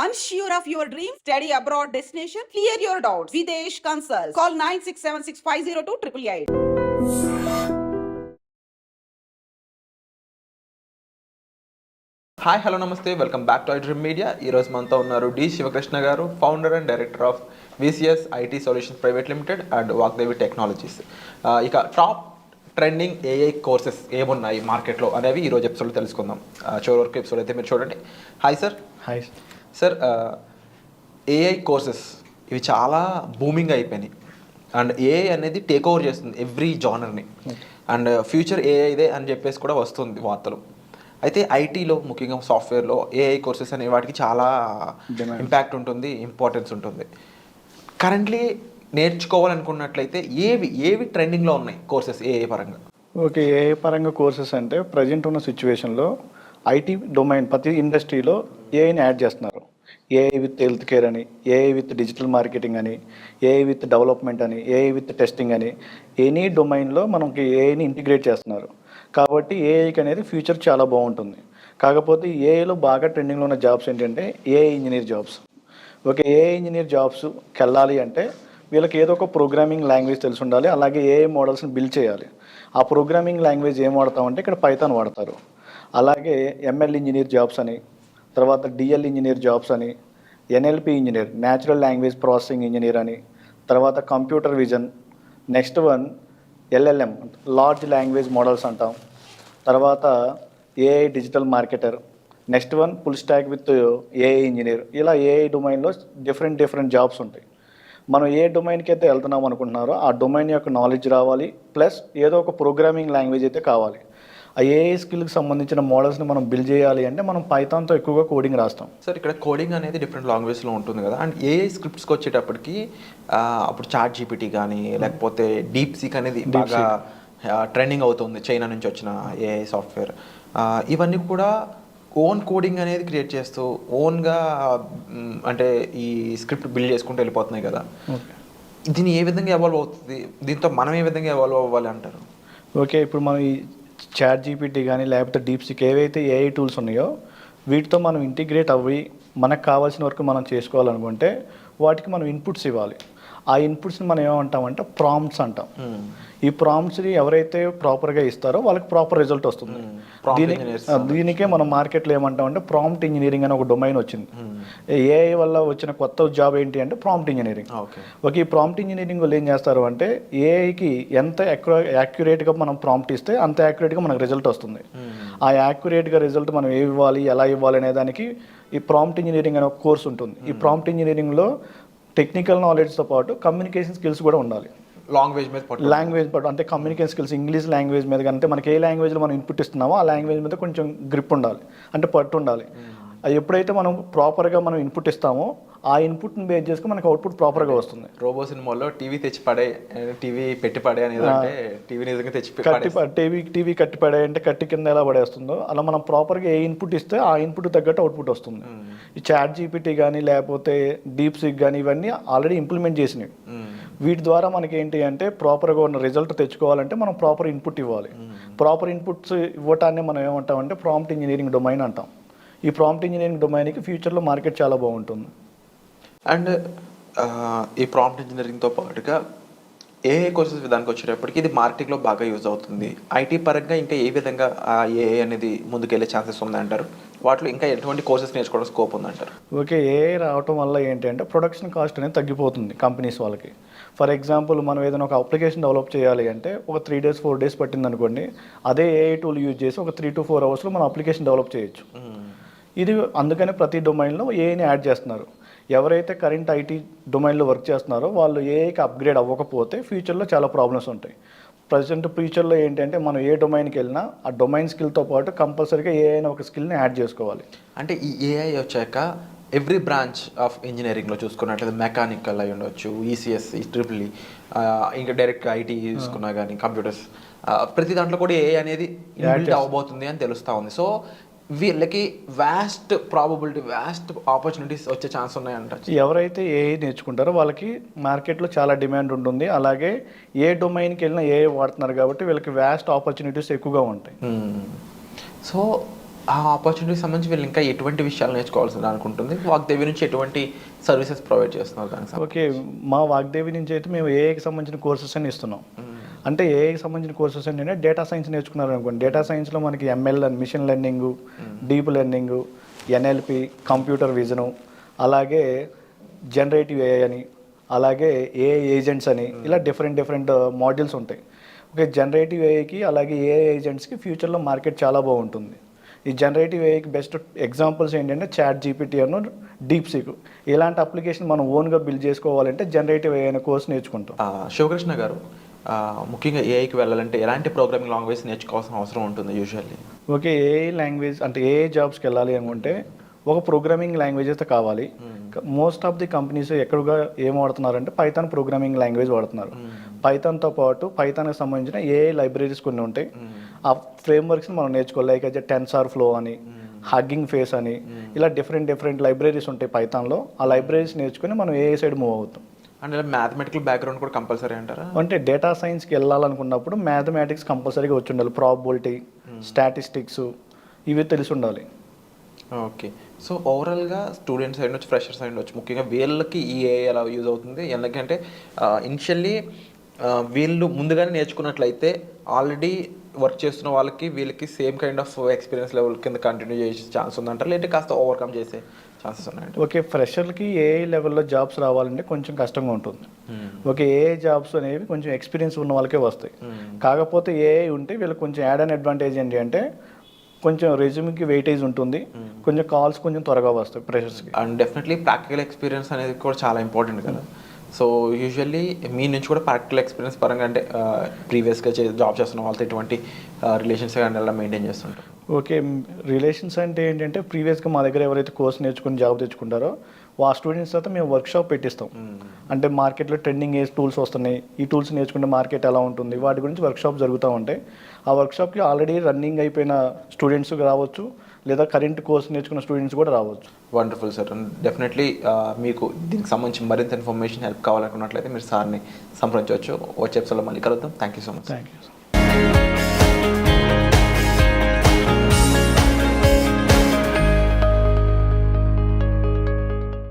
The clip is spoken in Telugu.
Unsure of your dream? Study abroad destination? Clear your doubts. Videsh Consult. Call 9676502888. Hi hello నమస్తే welcome back to iDream Media. ఈరోజు మనతో ఉన్నారు డి శివకృష్ణ గారు, founder and director of VCS IT solutions private limited and Vagdevi technologies. ఇక టాప్ ట్రెండింగ్ ఏఐ కోర్సెస్ ఏమున్నాయి మార్కెట్లో అనేవి ఈరోజు ఎపిసోడ్లో తెలుసుకుందాం. చివరి వరకు ఎపిసోడ్ అయితే మీరు చూడండి. Hi sir. Hi sir, AI courses ఇవి చాలా బూమింగ్ అయిపోయినాయి అండ్ ఏఐ అనేది టేక్ ఓవర్ చేస్తుంది ఎవ్రీ జానర్ని అండ్ ఫ్యూచర్ ఏఐ ఇదే అని చెప్పేసి కూడా వస్తుంది వార్తలు. అయితే ఐటీలో ముఖ్యంగా సాఫ్ట్వేర్లో ఏఐ కోర్సెస్ అనే వాటికి చాలా ఇంపాక్ట్ ఉంటుంది, ఇంపార్టెన్స్ ఉంటుంది. కరెంట్లీ నేర్చుకోవాలనుకున్నట్లయితే ఏవి ట్రెండింగ్లో ఉన్నాయి కోర్సెస్ ఏఐ పరంగా? ఓకే, ఏఐ పరంగా కోర్సెస్ అంటే ప్రజెంట్ ఉన్న సిచ్యువేషన్లో ఐటీ డొమైన్ ప్రతి ఇండస్ట్రీలో ఏఐని యాడ్ చేస్తున్నారు. ఏఐ విత్ హెల్త్ కేర్ అని, ఏఐ విత్ డిజిటల్ మార్కెటింగ్ అని, ఏఐ విత్ డెవలప్మెంట్ అని, ఏఐ విత్ టెస్టింగ్ అని, ఎనీ డొమైన్లో మనకి ఏఐని ఇంటిగ్రేట్ చేస్తున్నారు. కాబట్టి ఏఐకి అనేది ఫ్యూచర్ చాలా బాగుంటుంది. కాకపోతే ఏఐలో బాగా ట్రెండింగ్లో ఉన్న జాబ్స్ ఏంటంటే AI engineer jobs. Okay, AI engineer జాబ్స్కి వెళ్ళాలి అంటే వీళ్ళకి ఏదో ఒక ప్రోగ్రామింగ్ లాంగ్వేజ్ తెలిసి ఉండాలి. అలాగే ఏఐ మోడల్స్ని బిల్డ్ చేయాలి. ఆ ప్రోగ్రామింగ్ లాంగ్వేజ్ ఏం వాడతామంటే ఇక్కడ పైథాన్ వాడతారు. అలాగే ఎంఎల్ ఇంజనీర్ జాబ్స్ అని, తర్వాత డిఎల్ ఇంజనీర్ జాబ్స్ అని, NLP engineer natural language processing engineer అని, తర్వాత computer vision, next one LLM large language models అంటాం, తర్వాత AI digital marketer, next one full stock with AI engineer. ఇలా ఏఐ డొమైన్లో డిఫరెంట్ జాబ్స్ ఉంటాయి. మనం ఏ డొమైన్కి అయితే వెళ్తున్నాం అనుకుంటున్నారో ఆ డొమైన్ యొక్క నాలెడ్జ్ రావాలి, ప్లస్ ఏదో ఒక ప్రోగ్రామింగ్ లాంగ్వేజ్ అయితే కావాలి. ఆ ఏఐ స్కిల్కి సంబంధించిన మోడల్స్ని మనం బిల్డ్ చేయాలి అంటే మనం పైథాన్తో ఎక్కువగా కోడింగ్ రాస్తాం. సార్, ఇక్కడ కోడింగ్ అనేది డిఫరెంట్ లాంగ్వేజ్లో ఉంటుంది కదా, అండ్ ఏఐ స్క్రిప్ట్స్కి వచ్చేటప్పటికి అప్పుడు చాట్ జీపీటీ కానీ లేకపోతే డీప్ సీక్ అనేది బాగా ట్రెండింగ్ అవుతుంది, చైనా నుంచి వచ్చిన ఏఐ సాఫ్ట్వేర్. ఇవన్నీ కూడా ఓన్ కోడింగ్ అనేది క్రియేట్ చేస్తూ ఓన్గా అంటే ఈ స్క్రిప్ట్ బిల్డ్ చేసుకుంటూ వెళ్ళిపోతున్నాయి కదా. దీన్ని ఏ విధంగా ఎవాల్వ్ అవుతుంది, దీంతో మనం ఏ విధంగా ఎవాల్వ్ అవ్వాలి అంటారు? ఓకే, ఇప్పుడు మనం ఈ చాట్ జీపీటీ కానీ లేకపోతే డీప్ సీక్ ఏవైతే ఏఐ టూల్స్ ఉన్నాయో వీటితో మనం ఇంటిగ్రేట్ అవ్వి మనకు కావాల్సిన వరకు మనం చేసుకోవాలనుకుంటే వాటికి మనం ఇన్పుట్స్ ఇవ్వాలి. ఆ ఇన్పుట్స్ని మనం ఏమంటామంటే ప్రాంప్ట్స్ అంటాం. ఈ ప్రాంప్ట్స్ని ఎవరైతే ప్రాపర్గా ఇస్తారో వాళ్ళకి ప్రాపర్ రిజల్ట్ వస్తుంది. దీనికే మనం మార్కెట్లో ఏమంటామంటే ప్రాంప్ట్ ఇంజనీరింగ్ అనే ఒక డొమైన్ వచ్చింది. ఏఐ వల్ల వచ్చిన కొత్త జాబ్ ఏంటి అంటే ప్రాంప్ట్ ఇంజనీరింగ్. ఓకే, ఈ ప్రాంప్ట్ ఇంజనీరింగ్ వాళ్ళు ఏం చేస్తారు అంటే ఏఐకి ఎంత యాక్యురేట్గా మనం ప్రాంప్ట్ ఇస్తే అంత యాక్యురేట్గా మనకు రిజల్ట్ వస్తుంది. ఆ యాక్యురేట్గా రిజల్ట్ మనం ఏ ఇవ్వాలి, ఎలా ఇవ్వాలి అనే దానికి ఈ ప్రాంప్ట్ ఇంజనీరింగ్ అనే ఒక కోర్స్ ఉంటుంది. ఈ ప్రాంప్ట్ ఇంజనీరింగ్లో టెక్నికల్ నాలెడ్జ్తో పాటు కమ్యూనికేషన్ స్కిల్స్ కూడా ఉండాలి. లాంగ్వేజ్ పట్టు అంటే కమ్యూనికేషన్ స్కిల్స్ ఇంగ్లీష్ లాంగ్వేజ్ మీద కంటే మనకి ఏ లాంగ్వేజ్లో మనం ఇన్పుట్ ఇస్తున్నామో ఆ లాంగ్వేజ్ మీద కొంచెం గ్రిప్ ఉండాలి, అంటే పట్టు ఉండాలి. అది ఎప్పుడైతే మనం ప్రాపర్గా మనం ఇన్పుట్ ఇస్తామో ఆ ఇన్పుట్ని బేస్ చేసుకుని మనకు అవుట్పుట్ ప్రాపర్గా వస్తుంది. రోబో సినిమాలో టీవీ తెచ్చి పడే, టీవీ పెట్టి పడే అనేది అంటే టీవీ నిజంగా తెచ్చి టీవీ కట్టి పడే అంటే కట్టి కింద ఎలా పడేస్తుందో అలా మనం ప్రాపర్గా ఏ ఇన్పుట్ ఇస్తే ఆ ఇన్పుట్ తగ్గట్టు అవుట్పుట్ వస్తుంది. ఈ చాట్ జీపీటీ కానీ లేకపోతే డీప్ సీక్ కానీ ఇవన్నీ ఆల్రెడీ ఇంప్లిమెంట్ చేసినవి. వీటి ద్వారా మనకి ఏంటి అంటే ప్రాపర్గా ఉన్న రిజల్ట్ తెచ్చుకోవాలంటే మనం ప్రాపర్ ఇన్పుట్ ఇవ్వాలి. ప్రాపర్ ఇన్పుట్స్ ఇవ్వటాన్ని మనం ఏమంటామంటే ప్రాంప్ట్ ఇంజనీరింగ్ డొమైన్ అంటాం. ఈ ప్రాంప్ట్ ఇంజనీరింగ్ డొమైన్కి ఫ్యూచర్లో మార్కెట్ చాలా బాగుంటుంది. అండ్ ఈ ప్రాంప్ట్ ఇంజనీరింగ్తో పాటుగా ఏఐ కోర్సెస్ విధానికి వచ్చేటప్పటికి ఇది మార్కెట్లో బాగా యూజ్ అవుతుంది. ఐటీ పరంగా ఇంకా ఏ విధంగా ఏఐ అనేది ముందుకెళ్ళే ఛాన్సెస్ ఉందంటారు? వాటిలో ఇంకా ఎటువంటి కోర్సెస్ నేర్చుకోవడం స్కోప్ ఉందంటారు? ఓకే, ఏఐ రావటం వల్ల ఏంటి అంటే ప్రొడక్షన్ కాస్ట్ అనేది తగ్గిపోతుంది కంపెనీస్ వాళ్ళకి. ఫర్ ఎగ్జాంపుల్ మనం ఏదైనా ఒక అప్లికేషన్ డెవలప్ చేయాలి అంటే ఒక 3 days 4 days పట్టింది అనుకోండి, అదే ఏఐ టూల్ యూజ్ చేసి ఒక 3 to 4 hours మనం అప్లికేషన్ డెవలప్ చేయొచ్చు. ఇది అందుకని ప్రతి డొమైన్లో ఏఐని యాడ్ చేస్తున్నారు. ఎవరైతే కరెంట్ ఐటీ డొమైన్లో వర్క్ చేస్తున్నారో వాళ్ళు ఏఐకి అప్గ్రేడ్ అవ్వకపోతే ఫ్యూచర్లో చాలా ప్రాబ్లమ్స్ ఉంటాయి. ప్రజెంట్ ఫ్యూచర్లో ఏంటంటే మనం ఏ డొమైన్కి వెళ్ళినా ఆ డొమైన్ స్కిల్తో పాటు కంపల్సరీగా ఏఐ ఒక స్కిల్ని యాడ్ చేసుకోవాలి. అంటే ఈ ఏఐ వచ్చాక ఎవ్రీ బ్రాంచ్ ఆఫ్ ఇంజనీరింగ్లో చూసుకున్నట్లయితే మెకానికల్ అయి ఉండొచ్చు, ఈసీఎస్సి, ట్రిపుల్ ఈ, ఇంకా డైరెక్ట్ ఐటీ చూసుకున్నా కానీ కంప్యూటర్స్, ప్రతి దాంట్లో కూడా ఏఐ అనేది యాడ్ అవ్వబోతుంది అని తెలుస్తూ ఉంది. సో వీళ్ళకి వ్యాస్ట్ ప్రాబబిలిటీ, వ్యాస్ట్ ఆపర్చునిటీస్ వచ్చే ఛాన్స్ ఉన్నాయంట. ఎవరైతే ఏఐ నేర్చుకుంటారో వాళ్ళకి మార్కెట్లో చాలా డిమాండ్ ఉంటుంది. అలాగే ఏ డొమైన్కి వెళ్ళినా ఏఐ వాడుతున్నారు కాబట్టి వీళ్ళకి వ్యాస్ట్ ఆపర్చునిటీస్ ఎక్కువగా ఉంటాయి. సో ఆ ఆపర్చునిటీకి సంబంధించి వీళ్ళు ఇంకా ఎటువంటి విషయాలు నేర్చుకోవాల్సింది అనుకుంటుంది? వాగ్దేవి నుంచి ఎటువంటి సర్వీసెస్ ప్రొవైడ్ చేస్తున్నారు దానికి ఓకే, మా వాగ్దేవి నుంచి అయితే మేము ఏఐకి సంబంధించిన కోర్సెస్ అని ఇస్తున్నాం. అంటే ఏఐకి సంబంధించిన కోర్సెస్ ఏంటంటే డేటా సైన్స్ నేర్చుకున్నారు అనుకోండి, డేటా సైన్స్లో మనకి ML and machine learning, deep learning, NLP, computer vision, అలాగే జనరేటివ్ ఏఐ అని, అలాగే ఏఐ ఏజెంట్స్ అని, ఇలా డిఫరెంట్ మాడ్యూల్స్ ఉంటాయి. ఓకే, జనరేటివ్ ఏఐకి అలాగే ఏఐ ఏజెంట్స్కి ఫ్యూచర్లో మార్కెట్ చాలా బాగుంటుంది. ఈ జనరేటివ్ ఏఐకి బెస్ట్ ఎగ్జాంపుల్స్ ఏంటంటే చాట్ జీపీటీ అను డీప్ సీక్. ఇలాంటి అప్లికేషన్ మనం ఓన్గా బిల్డ్ చేసుకోవాలంటే జనరేటివ్ ఏఐ అనే కోర్స్ నేర్చుకుంటాం. శివకృష్ణ గారు, ముఖ్యంగా ఏఐకి వెళ్ళాలంటే ఎలాంటి ప్రోగ్రామింగ్ లాంగ్వేజ్ నేర్చుకోవాల్సిన అవసరం ఉంటుంది యూజువల్లీ? ఓకే, ఏఐ లాంగ్వేజ్ అంటే ఏఐ జాబ్స్కి వెళ్ళాలి అనుకుంటే ఒక ప్రోగ్రామింగ్ లాంగ్వేజ్ అయితే కావాలి. మోస్ట్ ఆఫ్ ది కంపెనీస్ ఎక్కడగా ఏం వాడుతున్నారంటే పైథాన్ ప్రోగ్రామింగ్ లాంగ్వేజ్ వాడుతున్నారు. పైథాన్తో పాటు పైథాన్కి సంబంధించిన ఏఐ లైబ్రరీస్ కొన్ని ఉంటాయి. ఆ ఫ్రేమ్వర్క్స్ని మనం నేర్చుకోవాలి. లైక్ అయితే టెన్సార్ ఫ్లో అని, హగ్గింగ్ ఫేస్ అని, ఇలా డిఫరెంట్ లైబ్రరీస్ ఉంటాయి పైథాన్లో. ఆ లైబ్రరీస్ నేర్చుకుని మనం ఏఐ సైడ్ మూవ్ అవుతాం. అంటే మ్యాథమెటికల్ బ్యాక్గ్రౌండ్ కూడా కంపల్సరీ అంటారా? అంటే డేటా సైన్స్కి వెళ్ళాలనుకున్నప్పుడు మ్యాథమెటిక్స్ కంపల్సరీగా వచ్చి ఉండాలి. ప్రాబబిలిటీ, స్టాటిస్టిక్స్ ఇవి తెలిసి ఉండాలి. ఓకే, సో ఓవరాల్గా స్టూడెంట్స్ సైడ్ నుంచి, ఫ్రెషర్స్ సైడ్ నుంచి ముఖ్యంగా వీళ్ళకి ఈ ఏఐ ఎలా యూజ్ అవుతుంది? ఎందుకంటే ఇనిషియల్లీ వీళ్ళు ముందుగానే నేర్చుకున్నట్లయితే ఆల్రెడీ వర్క్ చేస్తున్న వాళ్ళకి వీళ్ళకి same kind of experience level కింద కంటిన్యూ చేసే ఛాన్స్ ఉందంటారు, లేదంటే కాస్త ఓవర్కమ్ చేసే ఛాన్సెస్ ఉన్నాయండి? ఓకే, ఫ్రెషర్కి ఏఐ లెవెల్లో జాబ్స్ రావాలంటే కొంచెం కష్టంగా ఉంటుంది. ఓకే, ఏఐ జాబ్స్ అనేవి కొంచెం ఎక్స్పీరియన్స్ ఉన్న వాళ్ళకే వస్తాయి. కాకపోతే ఏఐ ఉంటే వీళ్ళకి కొంచెం యాడ్ అన్ అడ్వాంటేజ్ ఏంటి అంటే కొంచెం రెజ్యూమ్కి వెయిటేజ్ ఉంటుంది, కొంచెం కాల్స్ కొంచెం త్వరగా వస్తాయి ఫ్రెషర్స్కి. అండ్ డెఫినెట్లీ ప్రాక్టికల్ ఎక్స్పీరియన్స్ అనేది కూడా చాలా ఇంపార్టెంట్ కదా. సో యూజువల్లీ మీ నుంచి కూడా ప్రాక్టికల్ ఎక్స్పీరియన్స్ పరంగా అంటే ప్రీవియస్గా జాబ్ చేస్తున్న వాళ్ళతో ఎటువంటి రిలేషన్స్ కానీ ఎలా మెయింటైన్ చేస్తుంటారు? ఓకే, రిలేషన్స్ అంటే ఏంటంటే ప్రీవియస్గా మా దగ్గర ఎవరైతే కోర్స్ నేర్చుకుని జాబ్ తెచ్చుకుంటారో ఆ స్టూడెంట్స్ తర్వాత మేము వర్క్షాప్ పెట్టిస్తాం. అంటే మార్కెట్లో ట్రెండింగ్ ఏ టూల్స్ వస్తున్నాయి, ఈ టూల్స్ నేర్చుకుంటే మార్కెట్ ఎలా ఉంటుంది, వాటి గురించి వర్క్షాప్ జరుగుతూ ఉంటాయి. ఆ వర్క్షాప్కి ఆల్రెడీ రన్నింగ్ అయిపోయిన స్టూడెంట్స్ రావచ్చు, లేదా కరెంట్ కోర్స్ నేర్చుకున్న స్టూడెంట్స్ కూడా రావచ్చు. Wonderful sir. డెఫినెట్లీ మీకు దీనికి సంబంధించి మరింత ఇన్ఫర్మేషన్ హెల్ప్ కావాలనుకున్నట్లయితే మీరు సార్ని సంప్రదించవచ్చు. వచ్చే ఎపిసోడ్లో మళ్ళీ కలుద్దాం. Thank you so much. Thank you.